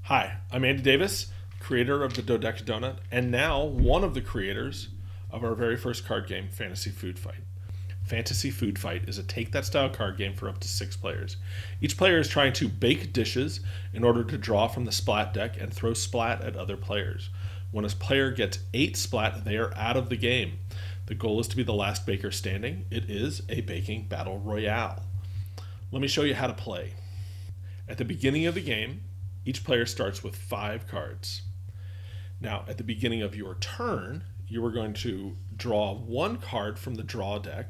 Hi, I'm Andy Davis, creator of the Dodeca Donut, and now one of the creators of our very first card game, Fantasy Food Fight. Fantasy Food Fight is a take-that style card game for up to 6 players. Each player is trying to bake dishes in order to draw from the splat deck and throw splat at other players. When a player gets 8 splat, they are out of the game. The goal is to be the last baker standing. It is a baking battle royale. Let me show you how to play. At the beginning of the game, each player starts with 5 cards. Now, at the beginning of your turn, you are going to draw 1 card from the draw deck,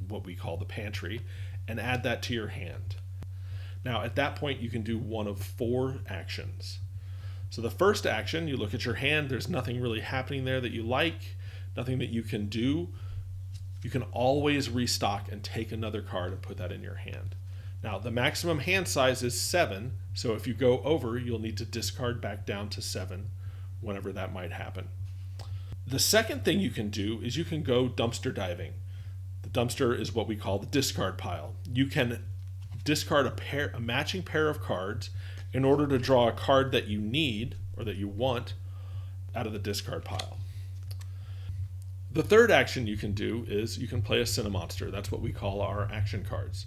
what we call the pantry, and add that to your hand. Now, at that point, you can do one of 4 actions. So the first action, you look at your hand, there's nothing really happening there that you like, nothing that you can do. You can always restock and take another card and put that in your hand. Now, the maximum hand size is 7, so if you go over, you'll need to discard back down to 7 whenever that might happen. The second thing you can do is you can go dumpster diving. The dumpster is what we call the discard pile. You can discard a matching pair of cards in order to draw a card that you need or that you want out of the discard pile. The third action you can do is you can play a Cinemonster. That's what we call our action cards.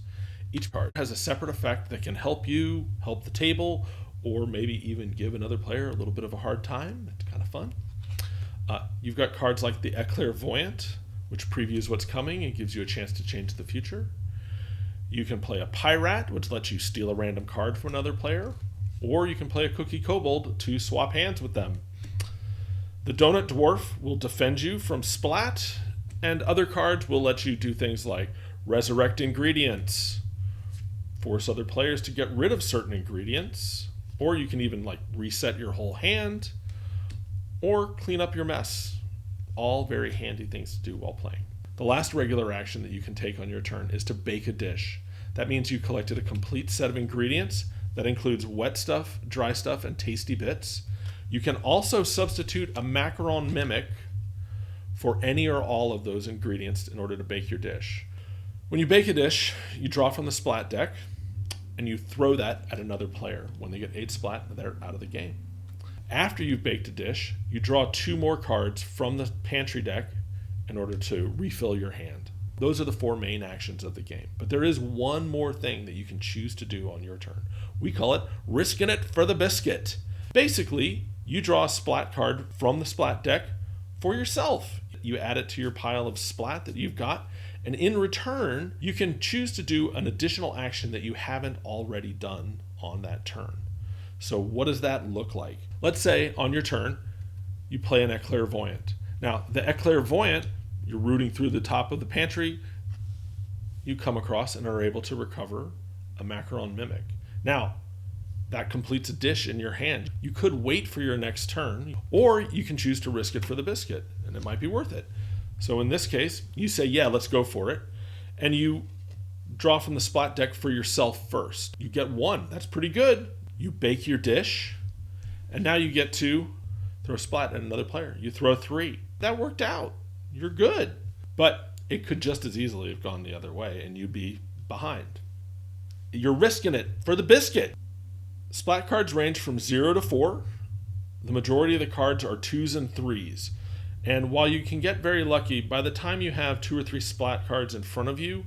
Each card has a separate effect that can help you, help the table, or maybe even give another player a little bit of a hard time. It's kind of fun. You've got cards like the Eclairvoyant, which previews what's coming and gives you a chance to change the future. You can play a Pyrat, which lets you steal a random card from another player, or you can play a Cookie Kobold to swap hands with them. The Donut Dwarf will defend you from splat, and other cards will let you do things like resurrect ingredients, force other players to get rid of certain ingredients, or you can even reset your whole hand, or clean up your mess. All very handy things to do while playing. The last regular action that you can take on your turn is to bake a dish. That means you collected a complete set of ingredients that includes wet stuff, dry stuff, and tasty bits. You can also substitute a macaron mimic for any or all of those ingredients in order to bake your dish. When you bake a dish, you draw from the splat deck, and you throw that at another player. When they get 8 splat, they're out of the game. After you've baked a dish, you draw 2 more cards from the pantry deck in order to refill your hand. Those are the 4 main actions of the game. But there is one more thing that you can choose to do on your turn. We call it risking it for the biscuit. Basically, you draw a splat card from the splat deck for yourself. You add it to your pile of splat that you've got, and in return, you can choose to do an additional action that you haven't already done on that turn. So what does that look like? Let's say on your turn, you play an Eclairvoyant. Now, the Eclairvoyant, you're rooting through the top of the pantry, you come across and are able to recover a macaron mimic. Now, that completes a dish in your hand. You could wait for your next turn, or you can choose to risk it for the biscuit, and it might be worth it. So in this case, you say, yeah, let's go for it. And you draw from the splat deck for yourself first. You get 1. That's pretty good. You bake your dish, and now you get to throw splat at another player. You throw 3. That worked out. You're good. But it could just as easily have gone the other way, and you'd be behind. You're risking it for the biscuit. Splat cards range from 0 to 4. The majority of the cards are 2s and 3s. And while you can get very lucky, by the time you have 2 or 3 splat cards in front of you,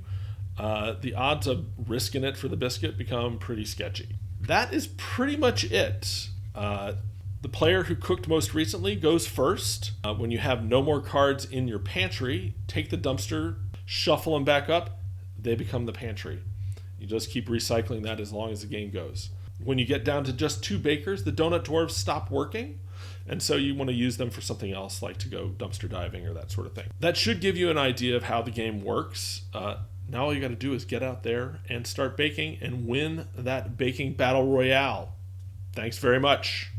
the odds of risking it for the biscuit become pretty sketchy. That is pretty much it. The player who cooked most recently goes first. When you have no more cards in your pantry, take the dumpster, shuffle them back up, they become the pantry. You just keep recycling that as long as the game goes. When you get down to just 2 bakers, the Donut Dwarves stop working, and so you want to use them for something else, like to go dumpster diving or that sort of thing. That should give you an idea of how the game works. Now all you got to do is get out there and start baking and win that baking battle royale. Thanks very much.